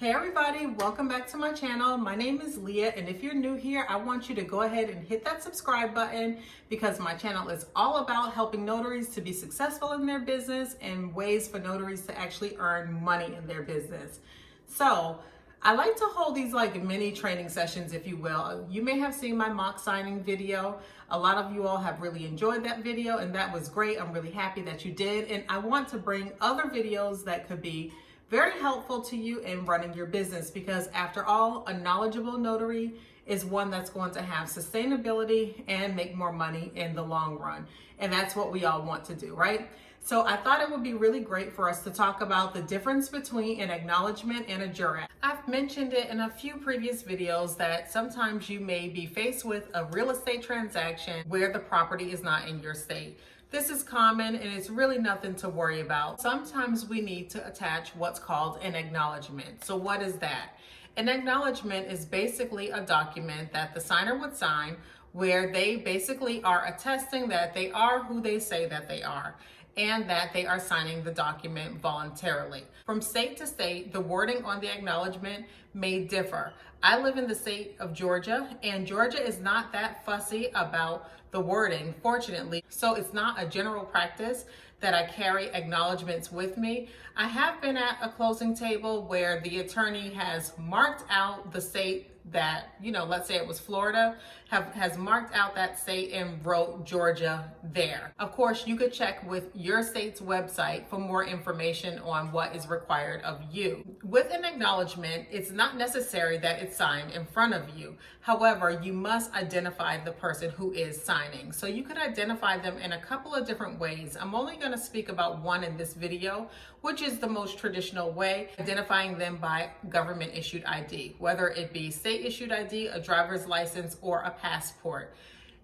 Hey everybody, welcome back to my channel. My name is Leah, and if you're new here, I want you to go ahead and hit that subscribe button because my channel is all about helping notaries to be successful in their business and ways for notaries to actually earn money in their business. So I like to hold these like mini training sessions, if you will. You may have seen my mock signing video. A lot of you all have really enjoyed that video, and that was great. I'm really happy that you did. And I want to bring other videos that could be very helpful to you in running your business, because after all, a knowledgeable notary is one that's going to have sustainability and make more money in the long run. And that's what we all want to do, right? So I thought it would be really great for us to talk about the difference between an acknowledgement and a jurat. I've mentioned it in a few previous videos that sometimes you may be faced with a real estate transaction where the property is not in your state. This is common and it's really nothing to worry about. Sometimes we need to attach what's called an acknowledgement. So what is that? An acknowledgement is basically a document that the signer would sign where they basically are attesting that they are who they say that they are and that they are signing the document voluntarily. From state to state, the wording on the acknowledgement may differ. I live in the state of Georgia, and Georgia is not that fussy about the wording, fortunately. So it's not a general practice that I carry acknowledgements with me. I have been at a closing table where the attorney has marked out the state that, let's say it was Florida, has marked out that state and wrote Georgia there. Of course, you could check with your state's website for more information on what is required of you. With an acknowledgement, it's not necessary that it's signed in front of you. However, you must identify the person who is signing. So you could identify them in a couple of different ways. I'm only going to speak about one in this video, which is the most traditional way, identifying them by government issued ID, whether it be state issued ID, a driver's license, or a passport.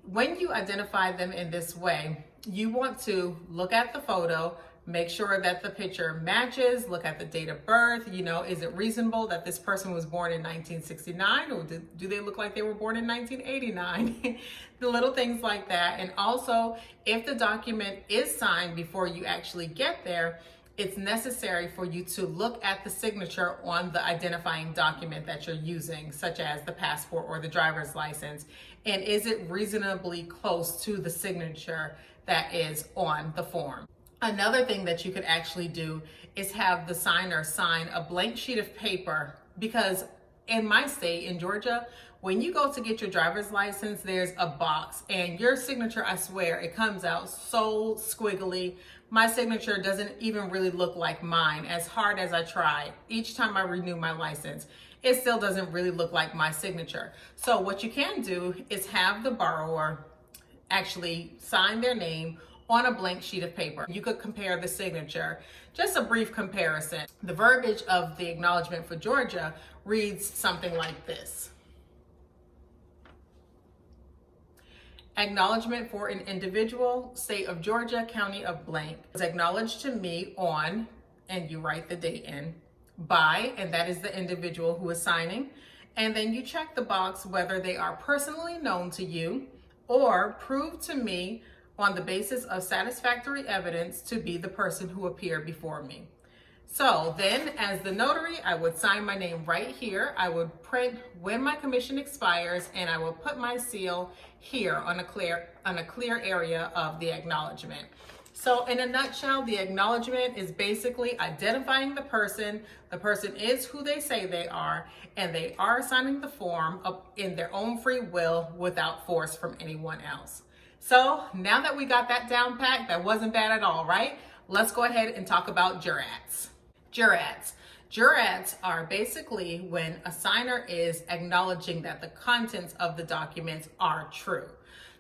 When you identify them in this way, you want to look at the photo, make sure that the picture matches, look at the date of birth. Is it reasonable that this person was born in 1969, or do they look like they were born in 1989? The little things like that. And also, if the document is signed before you actually get there, it's necessary for you to look at the signature on the identifying document that you're using, such as the passport or the driver's license. And is it reasonably close to the signature that is on the form? Another thing that you could actually do is have the signer sign a blank sheet of paper, because in my state, in Georgia, when you go to get your driver's license, there's a box, and your signature, I swear, it comes out so squiggly. My signature doesn't even really look like mine, as hard as I try. Each time I renew my license, it still doesn't really look like my signature. So what you can do is have the borrower actually sign their name on a blank sheet of paper. You could compare the signature, just a brief comparison. The verbiage of the acknowledgement for Georgia reads something like this. Acknowledgement for an individual, state of Georgia, county of blank, was acknowledged to me on, and you write the date in, by, and that is the individual who is signing. And then you check the box whether they are personally known to you or proved to me on the basis of satisfactory evidence to be the person who appeared before me. So then, as the notary, I would sign my name right here. I would print when my commission expires, and I will put my seal here on a clear area of the acknowledgement. So in a nutshell, the acknowledgement is basically identifying the person. The person is who they say they are, and they are signing the form up in their own free will without force from anyone else. So now that we got that down packed, that wasn't bad at all, right? Let's go ahead and talk about jurats. Jurats are basically when a signer is acknowledging that the contents of the documents are true.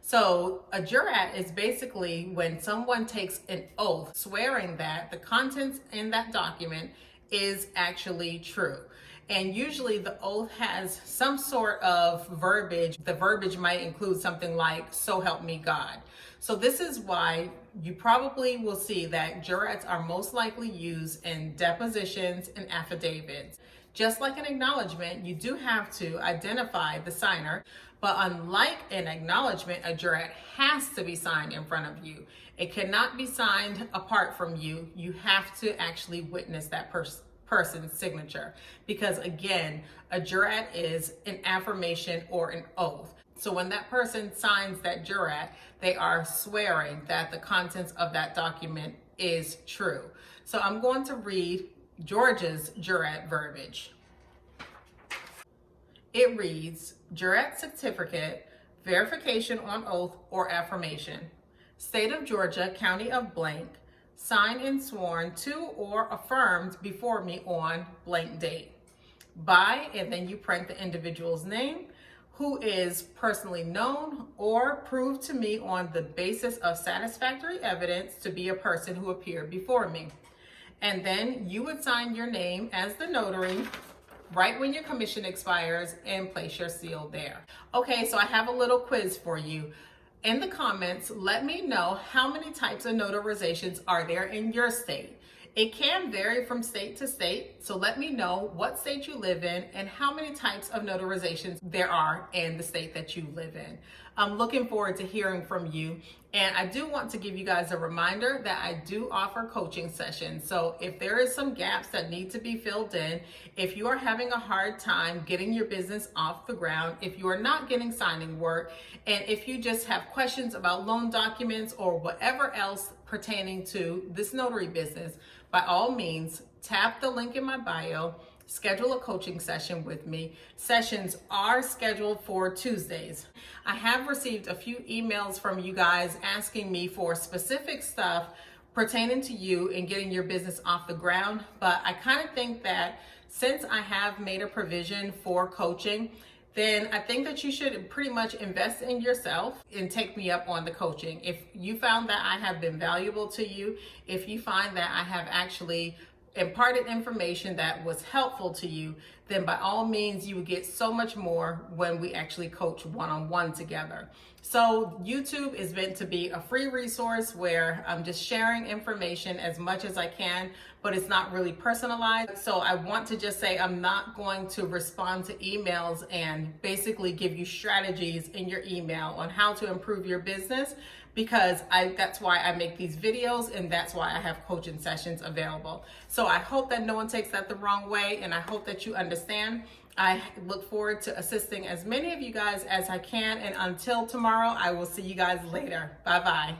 So a jurat is basically when someone takes an oath swearing that the contents in that document is actually true. And usually the oath has some sort of verbiage. The verbiage might include something like, "So help me God." So this is why you probably will see that jurats are most likely used in depositions and affidavits. Just like an acknowledgement, you do have to identify the signer, but unlike an acknowledgement, a jurat has to be signed in front of you. It cannot be signed apart from you. You have to actually witness that person's signature, because again, a jurat is an affirmation or an oath. So when that person signs that jurat, they are swearing that the contents of that document is true. So I'm going to read Georgia's jurat verbiage. It reads, jurat certificate, verification on oath or affirmation. State of Georgia, county of blank, signed and sworn to or affirmed before me on blank date. By, and then you print the individual's name, who is personally known or proved to me on the basis of satisfactory evidence to be a person who appeared before me. And then you would sign your name as the notary right when your commission expires and place your seal there. Okay, so I have a little quiz for you. In the comments, let me know how many types of notarizations are there in your state. It can vary from state to state, so let me know what state you live in and how many types of notarizations there are in the state that you live in. I'm looking forward to hearing from you, and I do want to give you guys a reminder that I do offer coaching sessions. So if there is some gaps that need to be filled in, if you are having a hard time getting your business off the ground, if you are not getting signing work, and if you just have questions about loan documents or whatever else pertaining to this notary business, by all means, tap the link in my bio, schedule a coaching session with me. Sessions are scheduled for Tuesdays. I have received a few emails from you guys asking me for specific stuff pertaining to you and getting your business off the ground, but I kind of think that since I have made a provision for coaching, then I think that you should pretty much invest in yourself and take me up on the coaching. If you found that I have been valuable to you, if you find that I have actually imparted information that was helpful to you, then by all means, you would get so much more when we actually coach one-on-one together. So YouTube is meant to be a free resource where I'm just sharing information as much as I can, but it's not really personalized. So I want to just say I'm not going to respond to emails and basically give you strategies in your email on how to improve your business, because that's why I make these videos and that's why I have coaching sessions available. So I hope that no one takes that the wrong way, and I hope that you understand. I look forward to assisting as many of you guys as I can, and until tomorrow, I will see you guys later. Bye-bye.